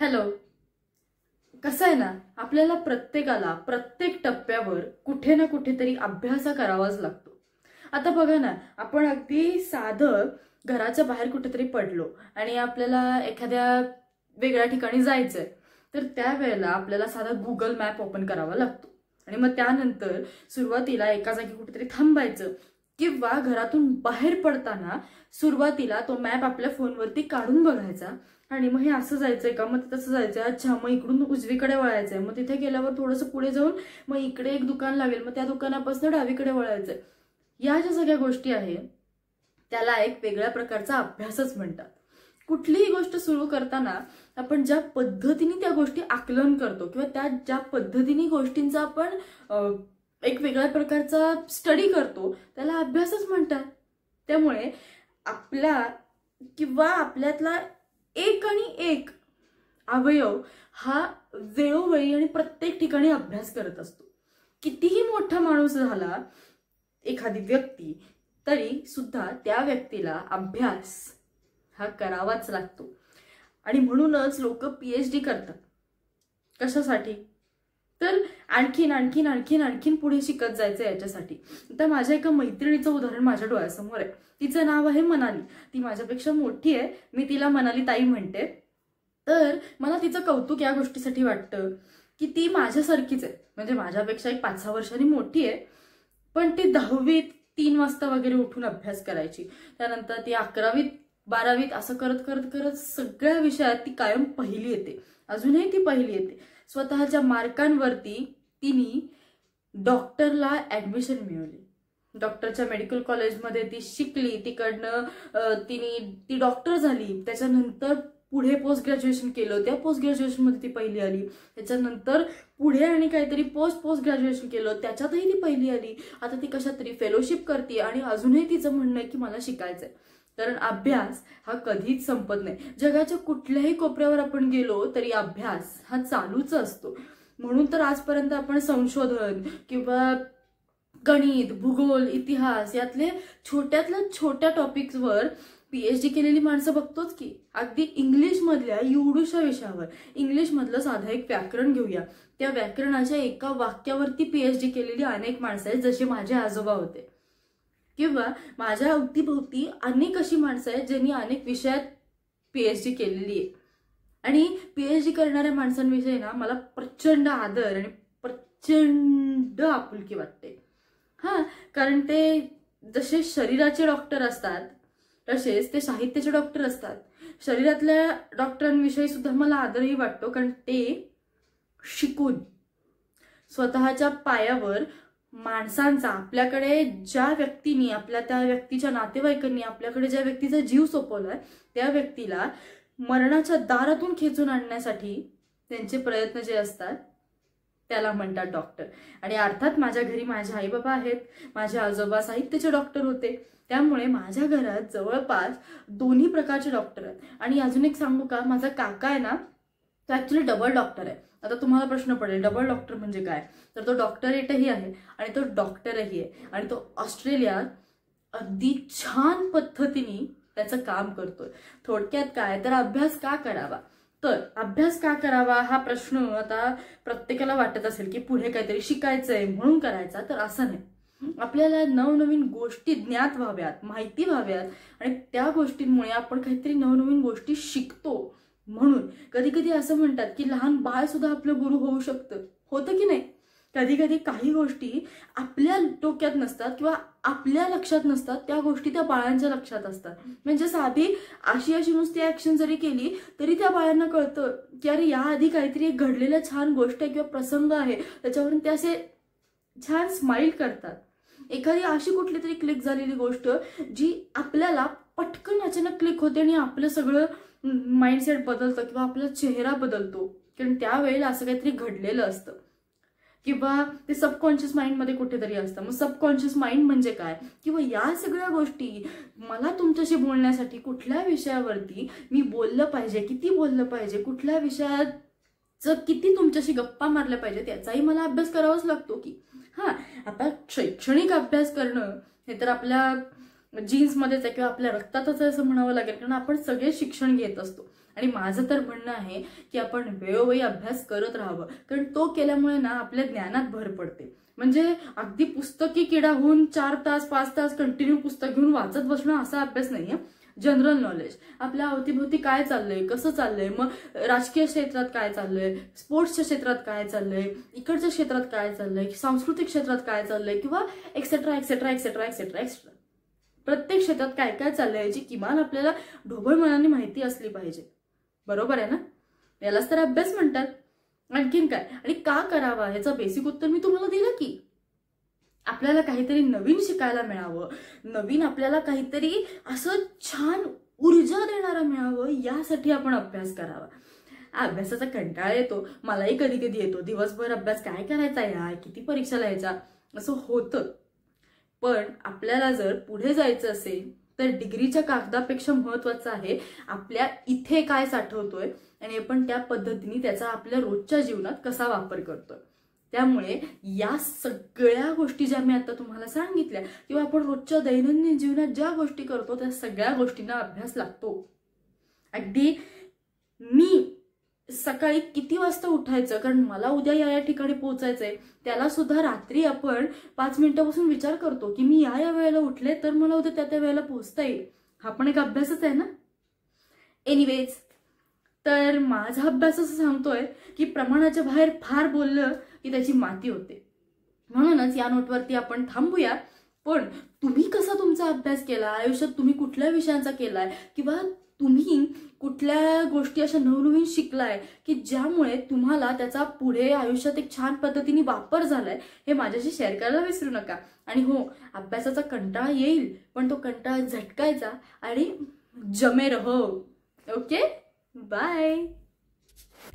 Hello. कसं आहे ना, आपल्याला प्रत्येकाला प्रत्येक टप्प्यावर कुठे ना कुठेतरी अभ्यास करावाच लागतो. आता बघा ना, आपण अगदी साधं घराच्या बाहेर कुठेतरी पडलो आणि आपल्याला एखाद्या वेगळ्या ठिकाणी जायचंय, तर त्यावेळेला आपल्याला साधा गुगल मॅप ओपन करावा लागतो आणि मग त्यानंतर सुरुवातीला एका जागी कुठेतरी थांबायचं किंवा घरातून बाहेर पडताना सुरुवातीला तो मॅप आपल्या फोनवरती काढून बघायचा आणि मग हे असं जायचंय का, मग तसं जायचंय, अच्छा मग इकडून उजवीकडे वळायचंय, मग तिथे गेल्यावर थोडंसं पुढे जाऊन मग इकडे एक दुकान लागेल, मग त्या दुकानापासून डावीकडे वळायचंय. या ज्या सगळ्या गोष्टी आहेत त्याला एक वेगळ्या प्रकारचा अभ्यासच म्हणतात. कुठलीही गोष्ट सुरू करताना आपण ज्या पद्धतीने त्या गोष्टी आकलन करतो किंवा त्या ज्या पद्धतीने गोष्टींचा आपण एक वेगळ्या प्रकारचा स्टडी करतो त्याला अभ्यासच म्हणतात. त्यामुळे आपला किंवा आपल्यातला एक आणि एक अवयव हा वेळोवेळी आणि प्रत्येक ठिकाणी अभ्यास करत असतो. कितीही मोठा माणूस झाला एखादी व्यक्ती तरी सुद्धा त्या व्यक्तीला अभ्यास हा करावाच लागतो. आणि म्हणूनच लोक PhD करतात. कशासाठी? तर आणखीन आणखीन आणखीन आणखीन पुढे शिकत जायचं याच्यासाठी. तर माझ्या एका मैत्रिणीचं उदाहरण माझ्या डोळ्यासमोर आहे. तिचं नाव आहे मनाली. ती माझ्यापेक्षा मोठी आहे, मी तिला मनाली ताई म्हणते. तर मला तिचं कौतुक या गोष्टीसाठी वाटतं की ती माझ्यासारखीच आहे, म्हणजे माझ्यापेक्षा एक 5-6 वर्षांनी मोठी आहे, पण ती 10वीत 3 वाजता वगैरे उठून अभ्यास करायची. त्यानंतर ती 11वीत 12वीत असं करत करत करत सगळ्या विषयात ती कायम पहिली येते. अजूनही ती पहिली येते. स्वतःच्या मार्कांवरती तिने डॉक्टरला ऍडमिशन मिळवली. डॉक्टरच्या मेडिकल कॉलेजमध्ये ती शिकली. तिकडनं ती डॉक्टर झाली. त्याच्यानंतर पुढे पोस्ट ग्रॅज्युएशन केलं. त्या पोस्ट ग्रॅज्युएशनमध्ये ती पहिली आली. त्याच्यानंतर पुढे आणि काहीतरी पोस्ट ग्रॅज्युएशन केलं, त्याच्यातही ती पहिली आली. आता ती कशात तरी फेलोशिप करते आणि अजूनही तिचं म्हणणं आहे की मला शिकायचंय. कारण अभ्यास हा कधीच संपत नाही. जगाच्या कुठल्याही कोपऱ्यावर आपण गेलो तरी अभ्यास हा चालूच असतो. म्हणून तर आजपर्यंत आपण संशोधन किंवा गणित, भूगोल, इतिहास यातले छोट्यातल्या छोट्या टॉपिक्सवर PhD केलेली माणसं बघतोच की. अगदी इंग्लिशमधल्या एवढ्याशा विषयावर, इंग्लिशमधलं साधं एक व्याकरण घेऊया, त्या व्याकरणाच्या एका वाक्यावरती PhD केलेली अनेक माणसं आहेत, जसे माझे आजोबा होते. किंवा माझ्या अवतीभोवती अनेक अशी माणसं आहेत ज्यांनी अनेक विषयात PhD केलेली आहे. आणि PhD करणाऱ्या माणसांविषयी ना मला प्रचंड आदर आणि प्रचंड आपुलकी वाटते. कारण ते जसे शरीराचे डॉक्टर असतात तसेच ते साहित्याचे डॉक्टर असतात. शरीरातल्या डॉक्टरांविषयी सुद्धा मला आदरही वाटतो, कारण ते शिकून स्वतःच्या पायावर माणसांचा, आपल्याकडे ज्या व्यक्तीने, आपल्या त्या व्यक्तीच्या नातेवाईकांनी आपल्याकडे ज्या व्यक्तीचा जीव सोपवलाय त्या व्यक्तीला मरणाच्या दारातून खेचून आणण्यासाठी त्यांचे प्रयत्न जे असतात त्याला म्हणतात डॉक्टर. आणि अर्थात माझ्या घरी माझे आई बाबा आहेत. माझे आजोबा साहित्याचे डॉक्टर होते. त्यामुळे माझ्या घरात जवळपास दोन्ही प्रकारचे डॉक्टर आहेत. आणि अजून एक सांगू का, माझा काका आहे ना, तो ऍक्च्युली डबल डॉक्टर आहे. आता तुम्हाला प्रश्न पडेल डबल डॉक्टर म्हणजे काय, तर तो डॉक्टरेटही आहे आणि तो डॉक्टरही आहे आणि तो ऑस्ट्रेलियात अगदी छान पद्धतीने त्याचं काम करतोय. थोडक्यात काय, तर अभ्यास का करावा? तर अभ्यास का करावा हा प्रश्न आता प्रत्येकाला वाटत असेल की पुढे काहीतरी शिकायचंय म्हणून करायचा, तर असं नाही. आपल्याला नवनवीन गोष्टी ज्ञात व्हाव्यात, माहिती व्हाव्यात आणि त्या गोष्टींमुळे आपण काहीतरी नवनवीन गोष्टी शिकतो. म्हणून कधी कधी असं म्हणतात की लहान बाळ सुद्धा आपलं गुरु होऊ शकतं. होतं की नाही? कधी कधी काही गोष्टी आपल्या डोक्यात नसतात किंवा आपल्या लक्षात नसतात, त्या गोष्टी त्या बाळांच्या लक्षात असतात. म्हणजे साधी अशी नुसती ऍक्शन जरी केली तरी त्या बाळांना कळतं की अरे याआधी काहीतरी एक घडलेल्या छान गोष्ट आहे किंवा प्रसंग आहे, त्याच्यावरून ते असे छान स्माइल करतात. एखादी अशी कुठली तरी क्लिक झालेली गोष्ट जी आपल्याला पटकन अचानक क्लिक होते आणि आपलं सगळं माइंडसेट बदलतं किंवा आपला चेहरा बदलतो, कारण त्यावेळेला असं काहीतरी घडलेलं असतं किंवा ते सबकॉन्शियस माइंडमध्ये कुठेतरी असतं. मग सबकॉन्शियस माइंड म्हणजे काय, किंवा या सगळ्या गोष्टी मला तुमच्याशी बोलण्यासाठी कुठल्या विषयावरती मी बोललं पाहिजे, किती बोललं पाहिजे, कुठल्या विषयात किती तुमच्याशी गप्पा मारल्या पाहिजेत, याचाही मला अभ्यास करावाच लागतो की. आता शैक्षणिक अभ्यास करणं हे तर आपल्या जीन्समध्येच आहे किंवा आपल्या रक्तातच आहे असं म्हणावं लागेल, कारण आपण सगळे शिक्षण घेत असतो आणि माझं तर म्हणणं आहे की आपण वेळोवेळी अभ्यास करत राहावं, कारण तो केल्यामुळे ना आपल्या ज्ञानात भर पडते. म्हणजे अगदी पुस्तकी किडा होऊन 4 तास 5 तास कंटिन्यू पुस्तक घेऊन वाचत बसणं असा अभ्यास नाहीये. जनरल नॉलेज, आपल्या अवतीभोवती काय चाललंय, कसं चाललंय, मग राजकीय क्षेत्रात काय चाललंय, स्पोर्ट्सच्या क्षेत्रात काय चाललंय, इकडच्या क्षेत्रात काय चाललंय, सांस्कृतिक क्षेत्रात काय चाललंय, किंवा etcetera etcetera etcetera etcetera etcetera, प्रत्येक क्षेत्रात काय काय चाललंय याची किमान आपल्याला ढोबळ मनाने माहिती असली पाहिजे. बरोबर आहे ना? यालाच तर अभ्यास म्हणतात. आणखीन काय आणि का करावा याचं बेसिक उत्तर मी तुम्हाला दिलं की आपल्याला काहीतरी नवीन शिकायला मिळावं, नवीन आपल्याला काहीतरी असं छान ऊर्जा देणारं मिळावं, यासाठी आपण अभ्यास करावा. अभ्यासाचा कंटाळा येतो, मलाही कधी कधी येतो, दिवसभर अभ्यास काय करायचा यार, किती परीक्षा लिहायच्या, असं होतं. पण आपल्याला जर पुढे जायचं असेल तर डिग्रीच्या कागदापेक्षा महत्वाचं आहे आपल्या इथे काय साठवतोय आणि आपण त्या पद्धतीने त्याचा आपल्या रोजच्या जीवनात कसा वापर करतोय. त्यामुळे या सगळ्या गोष्टी ज्या मी आता तुम्हाला सांगितल्या किंवा आपण रोजच्या दैनंदिन जीवनात ज्या गोष्टी करतो त्या सगळ्या गोष्टींना अभ्यास लागतो. अगदी मी सकाळी किती वाजता उठायचं, कारण मला उद्या या ठिकाणी पोहोचायचंय, त्याला सुद्धा रात्री आपण 5 मिनिटापासून विचार करतो की मी या वेळेला उठले तर मला उद्या त्या वेळेला पोहोचता येईल. हा पण एक अभ्यासच आहे ना. एनिवेज, तर माझा अभ्यास असं सांगतोय की प्रमाणाच्या बाहेर फार बोललं की त्याची माती होते. म्हणूनच या नोटवरती आपण थांबूया. पण तुम्ही कसा तुमचा अभ्यास केला, आयुष्यात तुम्ही कुठल्या विषयांचा केलाय, किंवा तुम्ही कुठल्या गोष्टी अशा नवनवीन शिकलाय की ज्यामुळे तुम्हाला त्याचा पुढे आयुष्यात एक छान पद्धतीने वापर झालाय, हे माझ्याशी शेअर करायला विसरू नका. आणि हो, अभ्यासाचा कंटाळा येईल पण तो कंटाळा झटकायचा आणि जमे रहो. Okay, bye.